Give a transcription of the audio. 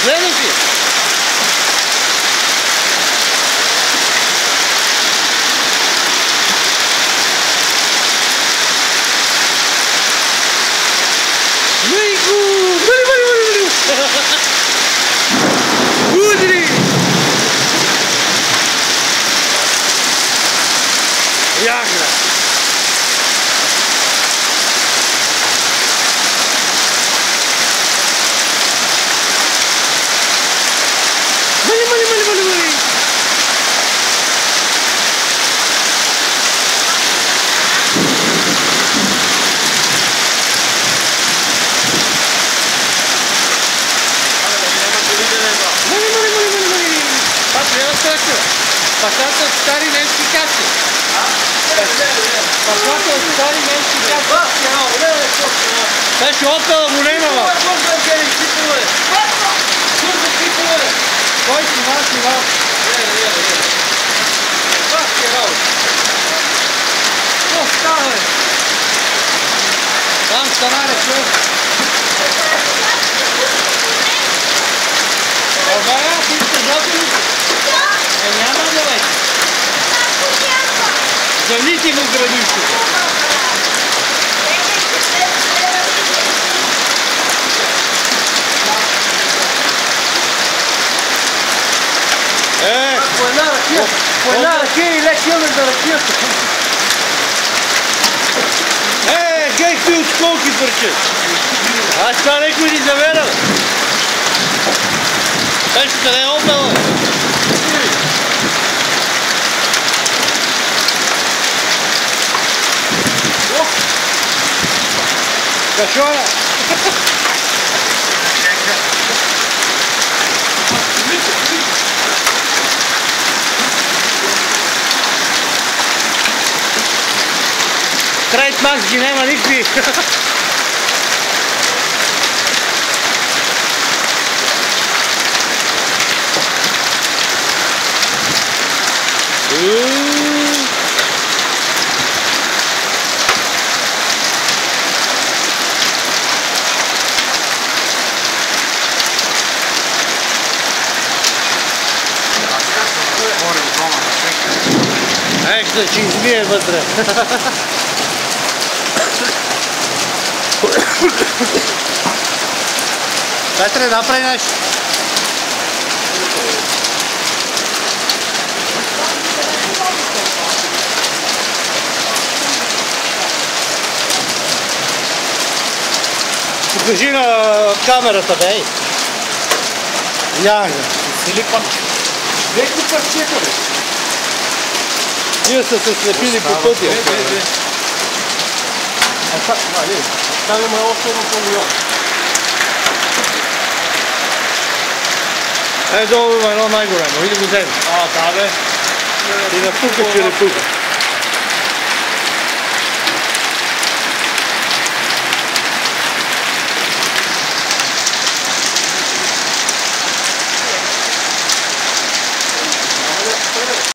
Следващи! Удри! Ягра! Мали! Пасата от стари немски каси. Пасата от стари немски каси. Беше опела му нема. Кой си вас? Какво става, бе? Там станаре, човек. Българя, ти сте жълтените? Няма да вече. Завнити му градището. По една ракия и лек километр за ракията. Гей ти от сколки бърче. Аз това некой ни завера. Беше къде е опела. Кашора! Трейд Макс ги няма никакви. Че измие вътре. Петре, направи нещо. Покажи на камерата, бей. Няма. Сили пък. Веки пък чека, бе. Ние са се слепили по пътя. Там има още едно павилион. Долу има едно най-голямо. Иди го вземи. Да бе. И напука, че не пука.